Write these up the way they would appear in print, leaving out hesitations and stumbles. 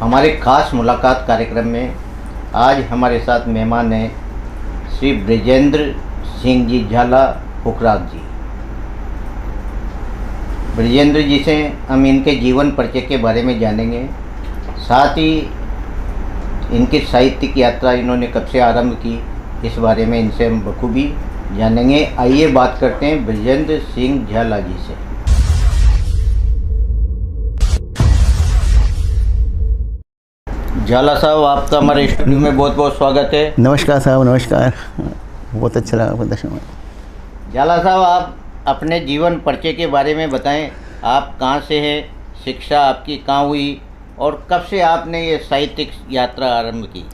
हमारे खास मुलाकात कार्यक्रम में आज हमारे साथ मेहमान हैं श्री बृजेंद्र सिंह जी झाला पुखराज जी। बृजेंद्र जी से हम इनके जीवन परिचय के बारे में जानेंगे, साथ ही इनकी साहित्यिक यात्रा इन्होंने कब से आरंभ की इस बारे में इनसे हम बखूबी जानेंगे। आइए बात करते हैं बृजेंद्र सिंह झाला जी से। झाला साहब, आपका हमारे स्टूडियो में बहुत बहुत स्वागत है। नमस्कार साहब, नमस्कार। बहुत अच्छा लगा आपका दर्शन। झाला साहब, आप अपने जीवन परिचय के बारे में बताएं। आप कहाँ से हैं, शिक्षा आपकी कहाँ हुई और कब से आपने ये साहित्यिक यात्रा आरंभ की?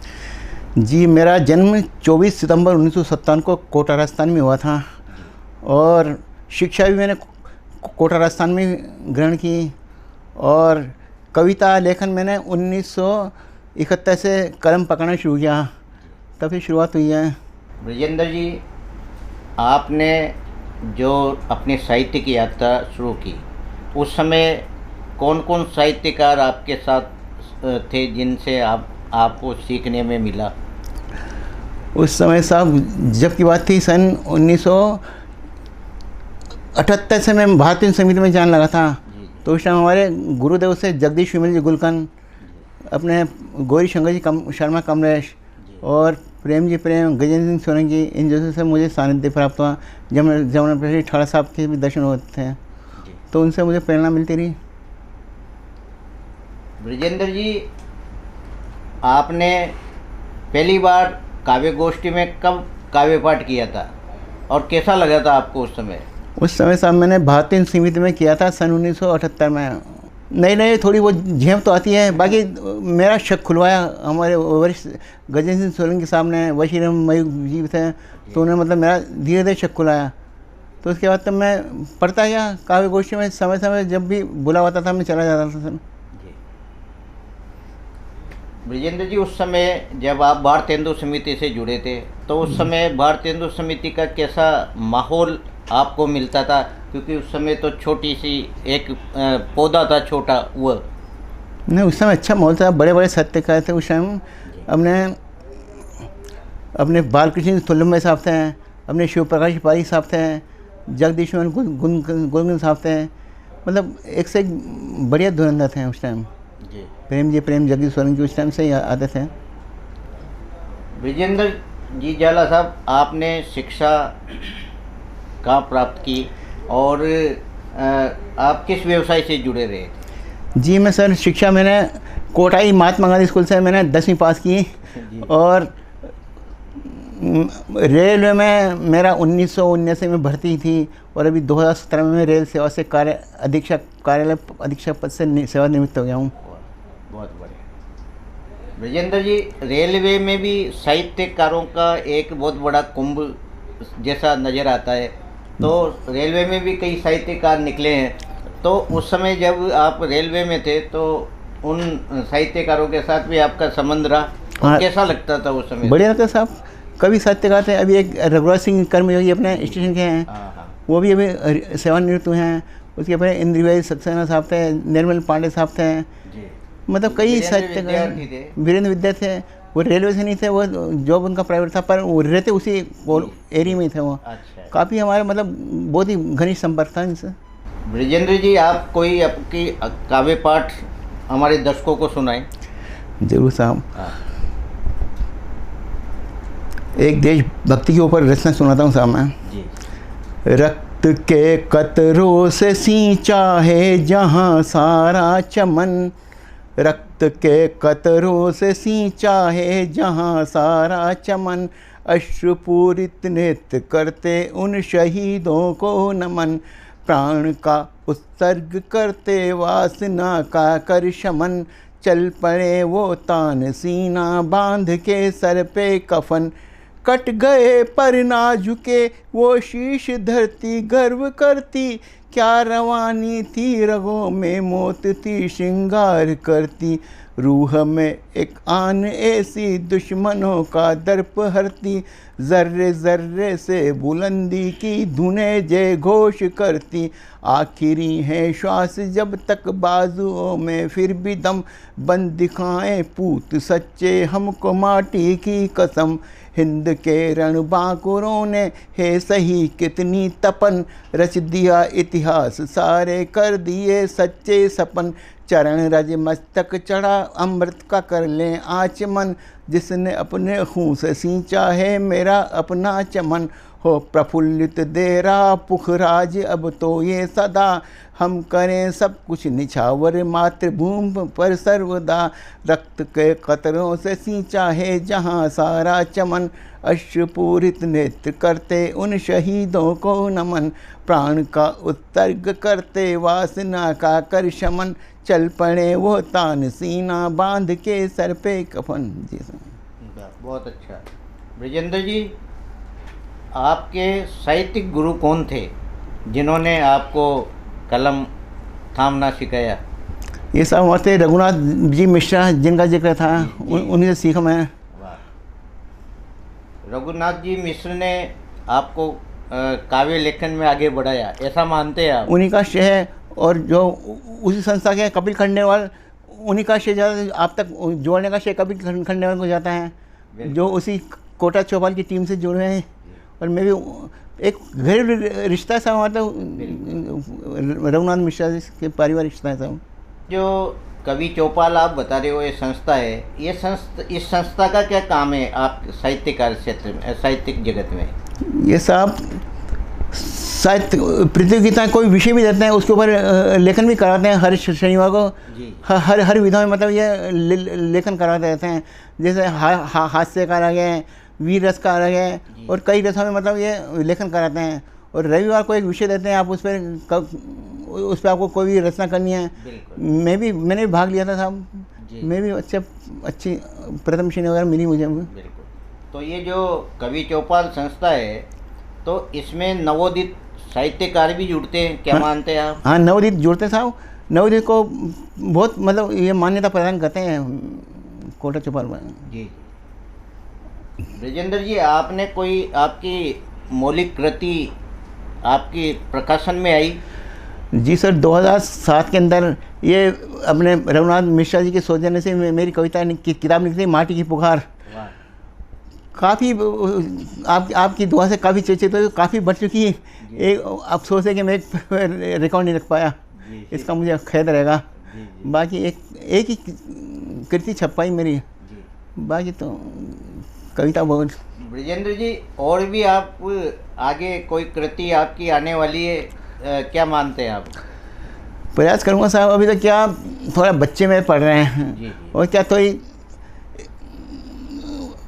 जी, मेरा जन्म 24 सितंबर 1957 को कोटा राजस्थान में हुआ था और शिक्षा भी मैंने कोटा राजस्थान में ग्रहण की और कविता लेखन मैंने 1971 से कलम पकड़ना शुरू किया, तब से शुरुआत हुई है। बृजेंद्र जी, आपने जो अपनी साहित्य की यात्रा शुरू की उस समय कौन कौन साहित्यकार आपके साथ थे जिनसे आपको सीखने में मिला? उस समय साहब जब की बात थी, सन 1978 से मैं भारतीय समिति में जाने लगा था। तो उस टाइम हमारे गुरुदेव से जगदीश विमल जी गुलकन, अपने गौरी शंकर जी शर्मा कमलेश और प्रेम जी प्रेम, गजेंद्र सिंह सोलंकी, इन जैसे से मुझे सानिध्य प्राप्त हुआ। जब ठाड़ा साहब के भी दर्शन होते थे तो उनसे मुझे प्रेरणा मिलती रही। बृजेंद्र जी, आपने पहली बार काव्य गोष्ठी में कब काव्य पाठ किया था और कैसा लगा था आपको उस समय? उस समय साहब मैंने भारतीय समिति में किया था सन 1978 में। नई थोड़ी बहुत झेप तो आती है, बाकी मेरा शक खुलवाया हमारे वरिष्ठ गजेंद्र सिंह सोलंकी साहब ने, वशीरम मयूख जी थे, तो उन्होंने मतलब मेरा धीरे धीरे शक खुलाया। तो उसके बाद तब मैं पढ़ता गया काव्य गोष्ठी में, समय समय जब भी बुला होता था मैं चला जाता था सर। बृजेंद्र जी, उस समय जब आप भारतेंदु समिति से जुड़े थे तो उस समय भारतेंदु समिति का कैसा माहौल आपको मिलता था? क्योंकि उस समय तो छोटी सी एक पौधा था, छोटा वो नहीं, उस समय अच्छा माहौल था, बड़े बड़े साहित्यकार थे उस टाइम। अपने बालकृष्ण तुल्लम साहब थे, अपने शिव प्रकाश पारी साहब थे, जगदीश गुलगन साहब थे, मतलब एक से एक बढ़िया धुरंधर थे उस टाइम। प्रेम जी प्रेम, जगदीश सोलंकी उस टाइम से ही आते थे। बृजेंद्र जी झाला साहब, आपने शिक्षा कहाँ प्राप्त की और आप किस व्यवसाय से जुड़े रहे? जी मैं सर शिक्षा मैंने कोटाई महात्मा गांधी स्कूल से मैंने 10वीं पास की और रेलवे में मेरा 1979 में भर्ती थी और अभी 2017 में मैं रेल सेवा से कार्यालय अधीक्षक पद से सेवानिवृत्त हो गया हूँ। बहुत बढ़िया। बृजेंद्र जी, रेलवे में भी साहित्यकारों का एक बहुत बड़ा कुंभ जैसा नज़र आता है, तो रेलवे में भी कई साहित्यकार निकले हैं। तो उस समय जब आप रेलवे में थे तो उन साहित्यकारों के साथ भी आपका संबंध रहा, हाँ, कैसा लगता था उस समय? बढ़िया लगता साहब। कभी साहित्यकार थे, अभी एक रघुराज सिंह कर्मयोगी अपने स्टेशन के हैं, वो भी अभी सेवानिवृत्त हुए हैं। उसके अपने इंद्रवेद सक्सेना साहब थे, निर्मल पांडे साहब थे, मतलब कई साहित्यकार। वीरेंद्र विद्या थे, वो रेलवे से नहीं थे, वो जॉब उनका प्राइवेट था, पर वो रहते उसी एरिया में ही थे वो। अच्छा। काफ़ी हमारा मतलब बहुत ही घनिष्ठ संपर्क था इनसे। बृजेंद्र जी, आप कोई आपकी काव्य पाठ हमारे दर्शकों को सुनाएं। जरूर साहब। एक देशभक्ति के ऊपर रचना सुनाता हूँ साहब मैं जी। रक्त के कतरों से सींचा है जहाँ सारा चमन, रक्त के कतरों से सींचा है जहाँ सारा चमन, अश्रुपूरित नृत्य करते उन शहीदों को नमन, प्राण का उत्सर्ग करते वासना का कर शमन, चल पड़े वो तान सीना बांध के सर पे कफन, कट गए पर ना झुके वो शीश धरती गर्व करती, क्या रवानी थी रगों में मौत थी श्रृंगार करती, रूह में एक आन ऐसी दुश्मनों का दर्प हरती, ज़र्रे ज़र्रे से बुलंदी की धुने जय घोष करती। आखिरी है श्वास जब तक बाजुओं में फिर भी दम, बंद दिखाएं पूत सच्चे हमको माटी की कसम। हिंद के रणबांकुरों ने है सही कितनी तपन, रच दिया इतिहास सारे कर दिए सच्चे सपन। चरण रज मस्तक चढ़ा अमृत का कर लें आचमन, जिसने अपने खून से सींचा है मेरा अपना चमन। हो प्रफुल्लित दे रहा पुखराज अब तो ये सदा, हम करें सब कुछ निछावर मातृभूमि पर सर्वदा। रक्त के कतरों से सींचा है जहाँ सारा चमन, अश्रुपूरित नेत्र करते उन शहीदों को नमन। प्राण का उत्सर्ग करते वासना का कर शमन, चल पड़े वो तान सीना बांध के सर पे कफन। जी सर, बहुत अच्छा। ब्रजेंद्र जी, आपके साहित्यिक गुरु कौन थे जिन्होंने आपको कलम थामना सिखाया? ये सब हमारे रघुनाथ जी मिश्रा जिनका जिक्र था, उन्हीं से सीखा मैं। वाह। रघुनाथ जी मिश्र ने आपको काव्य लेखन में आगे बढ़ाया, ऐसा मानते हैं आप? उन्हीं का श्रेय है, और जो उसी संस्था के कपिल खंडेलवाल, उन्हीं का श्रेय ज़्यादा आप तक जोड़ने का श्रेय कपिल खंडेलवाल को जाता है, जो उसी कोटा चौपाल की टीम से जुड़े हैं। और मैं भी एक घरेलू रिश्ता सा हमारा रघुनाथ मिश्रा जी के पारिवारिक रिश्ता है सब। जो कवि चौपाल आप बता रहे हो ये संस्था है, ये इस संस्था का क्या काम है आप साहित्यकार क्षेत्र में, साहित्यिक जगत में? ये सब साहित्य प्रतियोगिता कोई विषय भी देते हैं, उसके ऊपर लेखन भी कराते हैं हर शनिवार को। हर विधा में मतलब ये लेखन करवाते रहते हैं। जैसे हास्य का अलग है, वीर रस का अलग है, और कई रसों में मतलब ये लेखन कराते हैं। और रविवार को एक विषय देते हैं, आप उस पर आपको कोई भी रचना करनी है। मैंने भी भाग लिया था साहब, मैं भी अच्छी प्रथम श्रेणी वगैरह मिली मुझे। बिल्कुल। तो ये जो कवि चौपाल संस्था है, तो इसमें नवोदित साहित्यकार भी जुड़ते हैं, क्या मानते हैं आप? हाँ, नवोदित जुड़ते हैं साहब। नवोदित को बहुत मतलब ये मान्यता प्रदान करते हैं कोटा चौपाल में। जी। ब्रजेंद्र जी, आपने कोई आपकी मौलिक कृति आपकी प्रकाशन में आई? जी सर, 2007 के अंदर ये अपने रघुनाथ मिश्रा जी के सौजन्य से मेरी कविता की किताब निकली, माटी की पुकार। काफ़ी आपकी दुआ से काफ़ी चर्चित तो काफ़ी बढ़ चुकी है। एक अफसोस है कि मैं एक रिकॉर्ड नहीं रख पाया, इसका मुझे खेद रहेगा। बाकी एक ही कृति छप पाई मेरी, बाकी तो कविता बहुत। ब्रजेंद्र जी, और भी आप आगे कोई कृति आपकी आने वाली है, क्या मानते हैं आप? प्रयास करूँगा साहब। अभी तो क्या थोड़ा बच्चे में पढ़ रहे हैं, और क्या थोड़ी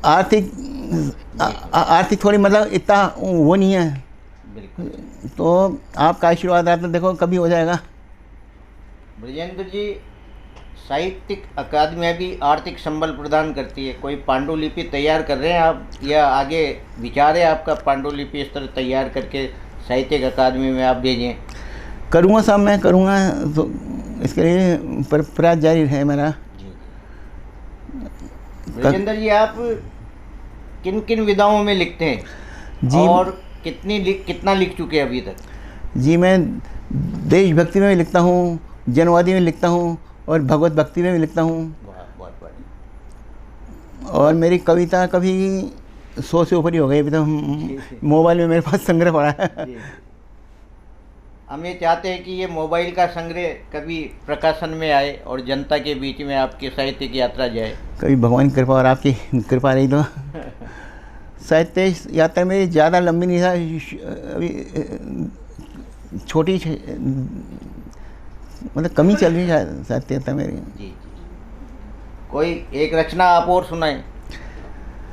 आर्थिक थोड़ी मतलब इतना वो नहीं है। बिल्कुल। तो आपका आशीर्वाद आता तो देखो कभी हो जाएगा। ब्रजेंद्र जी, साहित्यिक अकादमियाँ भी आर्थिक संबल प्रदान करती है, कोई पांडुलिपि तैयार कर रहे हैं आप, या आगे विचार है आपका पांडुलिपि इस तरह तैयार करके साहित्यिक अकादमी में आप भेजें? करूँगा साहब, मैं करूँगा, तो इसके लिए प्रयास जारी है मेरा। ब्रजेंद्र जी, आप किन किन विधाओं में लिखते हैं जी, और कितना लिख चुके हैं अभी तक? जी, मैं देशभक्ति में भी लिखता हूँ, जनवादी में लिखता हूँ, और भगवत भक्ति में भी लिखता हूँ। बहुत बढ़िया। और मेरी कविता कभी 100 से ऊपर ही हो गई। अभी तो मोबाइल में मेरे पास संग्रह पड़ा है। हम ये चाहते हैं कि ये मोबाइल का संग्रह कभी प्रकाशन में आए और जनता के बीच में आपकी साहित्य की यात्रा जाए। कभी भगवान की कृपा और आपकी कृपा रही तो साहित्य यात्रा मेरी ज़्यादा लंबी नहीं था, अभी छोटी मतलब कमी चल रही है साहित्य यात्रा मेरी। जी। कोई एक रचना आप और सुनाएं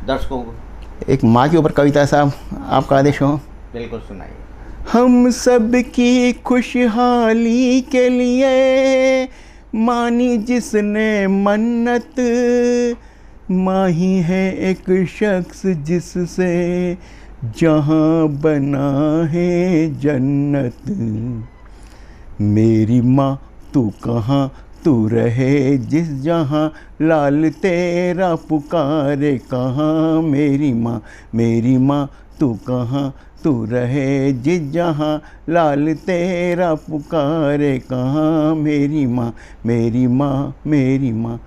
दर्शकों को। एक माँ के ऊपर कविता साहब, आपका आदेश हो। बिल्कुल सुनाइए। हम सब की खुशहाली के लिए मानी जिसने मन्नत, माँ ही है एक शख्स जिससे जहाँ बना है जन्नत। मेरी माँ तू कहाँ तू रहे जिस जहाँ, लाल तेरा पुकारे कहाँ मेरी माँ, मेरी माँ तू कहाँ, तू रहे जिस जहाँ, लाल तेरा पुकारे कहाँ मेरी माँ, मेरी माँ, मेरी माँ।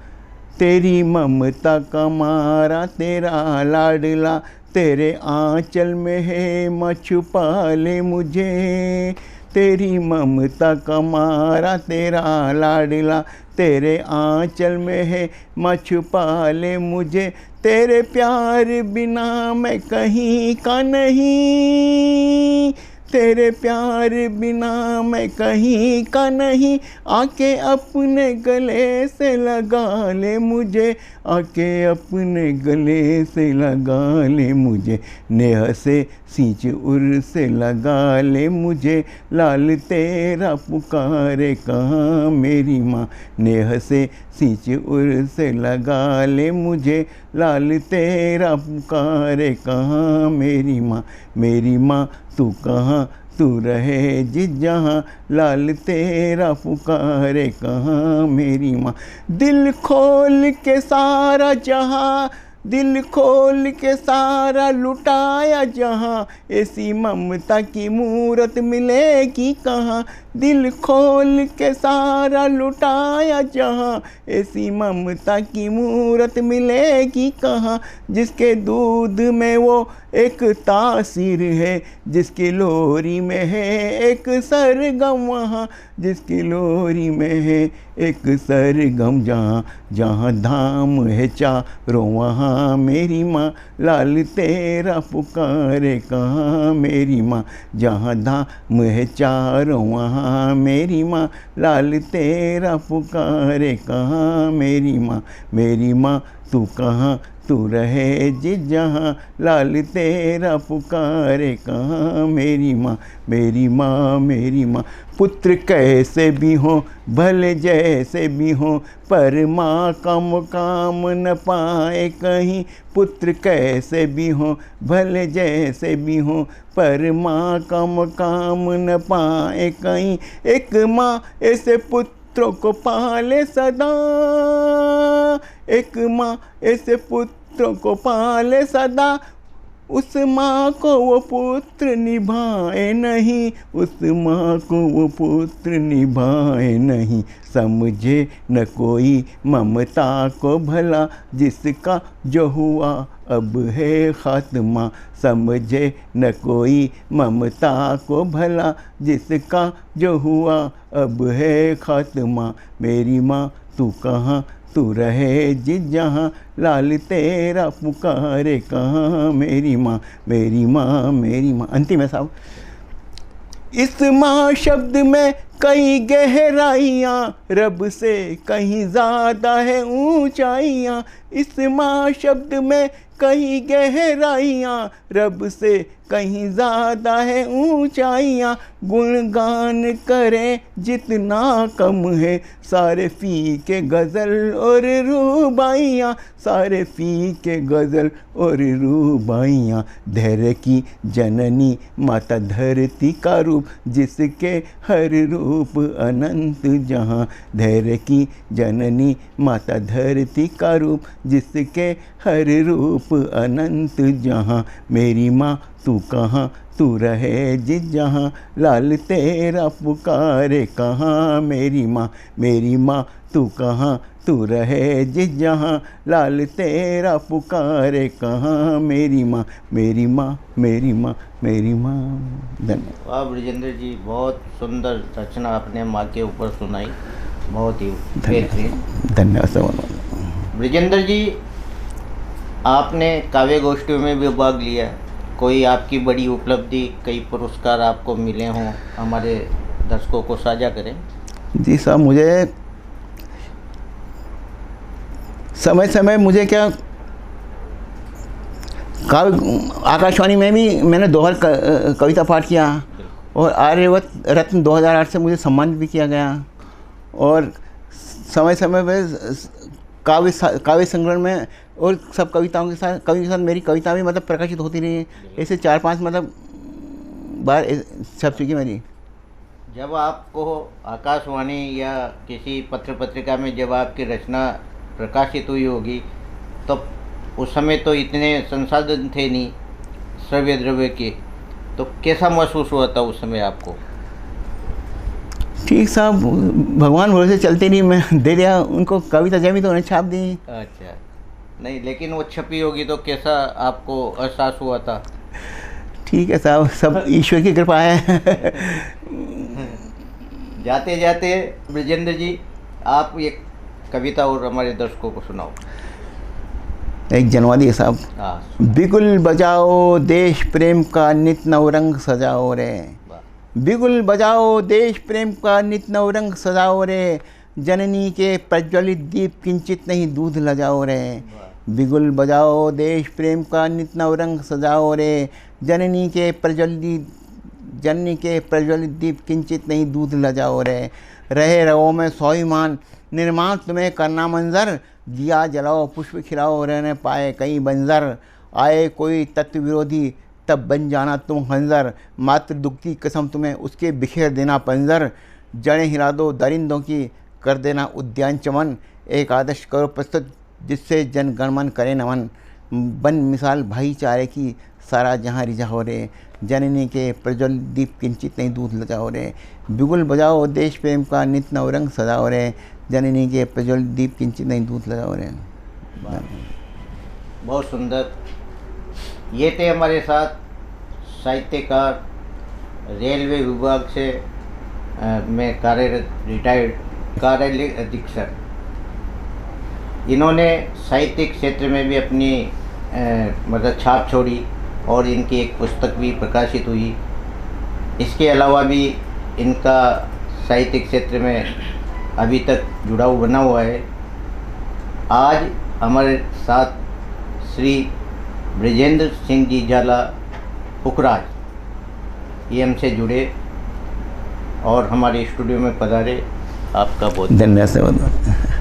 तेरी ममता का मारा तेरा लाडला, तेरे आंचल में है माँ छुपा ले मुझे। तेरी ममता का मारा तेरा लाडला, तेरे आंचल में है माँ छुपा ले मुझे। तेरे प्यार बिना मैं कहीं का नहीं, तेरे प्यार बिना मैं कहीं का नहीं। आके अपने गले से लगा ले मुझे, आके अपने गले से लगा ले मुझे। नेह से सींच उर से लगा ले मुझे, लाल तेरा पुकारे कहाँ मेरी माँ। नेह से सींच उर से लगा ले मुझे, लाल तेरा पुकारे कहाँ मेरी माँ, मेरी माँ तू कहाँ, तू रहे जिस जहाँ, लाल तेरा पुकारे कहाँ मेरी माँ। दिल खोल के सारा जहाँ, दिल खोल के सारा लुटाया जहाँ, ऐसी ममता की मूरत मिलेगी कहाँ। दिल खोल के सारा लुटाया जहाँ, ऐसी ममता की मूरत मिलेगी कहाँ। जिसके दूध में वो एक तासीर है, जिसकी लोरी में है एक सरगम वहाँ, जिसकी लोरी में है एक सरगम जहाँ। जहाँ धाम है चारों वहाँ मेरी माँ, लाल तेरा पुकारे कहाँ मेरी माँ। जहाँ धाम है चारों वहाँ मेरी माँ, लाल तेरा पुकारे कहाँ मेरी माँ, मेरी माँ तू कहाँ, तू रहे जिस जहाँ, लाल तेरा पुकारे कहाँ मेरी माँ, मेरी माँ, मेरी माँ। पुत्र कैसे भी हों भले जैसे भी हों, पर माँ का मुकाम न पाए कहीं। पुत्र कैसे भी हों भले जैसे भी हों, पर माँ का मुकाम न पाए कहीं। एक माँ ऐसे पुत्रों को पाले सदा, एक माँ ऐसे पुत्रों को पाले सदा। उस माँ को वो पुत्र निभाए नहीं, उस माँ को वो पुत्र निभाए नहीं। समझे न कोई ममता को भला, जिसका जो हुआ अब है खात्मा। समझे न कोई ममता को भला, जिसका जो हुआ अब है खात्मा। मेरी माँ तू कहाँ, तू रहे जिस जहाँ, लाल तेरा पुकारे कहाँ मेरी माँ, मेरी माँ, मेरी माँ। अंतिम है साहब। इस माँ शब्द में कई गहराइयाँ, रब से कहीं ज़्यादा है ऊंचाइयाँ। इस माँ शब्द में कई गहराइयाँ, रब से कहीं ज़्यादा है ऊंचाइयाँ। गुणगान करें जितना कम है, सारे फीके गज़ल और रूबाइयाँ, सारे फीके गज़ल और रूबाइयाँ। धैर्य की जननी माता धरती का रूप, जिसके हर रूप अनंत जहाँ। धैर्य की जननी माता धरती का रूप, जिसके हर रूप अनंत जहाँ। मेरी माँ तू कहाँ, तू रहे जिस जहाँ, लाल तेरा पुकारे कहाँ मेरी माँ, मेरी माँ तू कहाँ, तू रहे जिस जहाँ, लाल तेरा पुकारे कहाँ मेरी माँ, मेरी माँ, मेरी माँ, मेरी माँ। धन्यवाद। वाह ब्रिजेंद्र जी, बहुत सुंदर रचना आपने माँ के ऊपर सुनाई, बहुत ही बेहतरीन। धन्यवाद सर। ब्रिजेंद्र जी, आपने काव्य गोष्ठियों में भी भाग लिया, कोई आपकी बड़ी उपलब्धि, कई पुरस्कार आपको मिले हों, हमारे दर्शकों को साझा करें। जी साहब, मुझे समय समय मुझे क्या आकाशवाणी में भी मैंने 2 बार कविता पाठ किया, और आर्यवत रत्न 2008 से मुझे सम्मानित भी किया गया। और समय समय पर काव्य संग्रह में और सब कविताओं के साथ, कवि के साथ मेरी कविता भी मतलब प्रकाशित होती रही। ऐसे 4-5 मतलब बार छप चुकी मेरी। जब आपको आकाशवाणी या किसी पत्र पत्रिका में जब आपकी रचना प्रकाशित हुई होगी, तो उस समय तो इतने संसाधन थे नहीं श्रव्य द्रव्य के, तो कैसा महसूस हुआ था उस समय आपको? ठीक साहब, भगवान भरोसे चलते नहीं, मैं दे दिया उनको, कविता जमी तो उन्हें छाप दी। अच्छा, नहीं लेकिन वो छपी होगी तो कैसा आपको एहसास हुआ था? ठीक है साहब, सब ईश्वर की कृपा है। जाते जाते ब्रजेंद्र जी, आप एक कविता और हमारे दर्शकों को सुनाओ। एक जनवादी है साहब। हाँ, बिगुल बजाओ देश प्रेम का नित नवरंग सजाओ रे, बिगुल बजाओ देश प्रेम का नित नवरंग सजाओ रे, जननी के प्रज्वलित दीप किंचित नहीं दूध लजाओ रे, बिगुल बजाओ देश प्रेम का नित नवरंग सजाओ रे, जननी के प्रज्वलित दीप किंचित नहीं दूध लजाओ रे, रहे रहो में स्वाभिमान निर्माण तुम्हें करना मंजर, दिया जलाओ पुष्प खिलाओ रहने पाए कई बंजर, आए कोई तत्व विरोधी तब बन जाना तुम खंजर, मात्र दुख की कसम तुम्हें उसके बिखेर देना पंजर, जड़ें हिला दो दरिंदों की कर देना उद्यान चमन, एक आदर्श करो प्रस्तुत जिससे जन गणमन करे नमन, बन मिसाल भाईचारे की सारा जहाँ रिझा हो रे, जननी के प्रज्वल दीप किंचित नहीं दूध लजाओ रे, बिगुल बजाओ देश प्रेम का नित नवरंग सजाओ रे, जननी के प्रज्वल दीप किंचित नहीं दूध लगाओ रे। बहुत सुंदर। ये थे हमारे साथ साहित्यकार, रेलवे विभाग से में कार्यरत रिटायर्ड कार्यालय अधीक्षक। इन्होंने साहित्यिक क्षेत्र में भी अपनी मतलब छाप छोड़ी और इनकी एक पुस्तक भी प्रकाशित हुई। इसके अलावा भी इनका साहित्यिक क्षेत्र में अभी तक जुड़ाव बना हुआ है। आज हमारे साथ श्री ब्रजेंद्र सिंह जी झाला पुखराज ये हमसे जुड़े और हमारे स्टूडियो में पधारे। आपका बहुत धन्यवाद।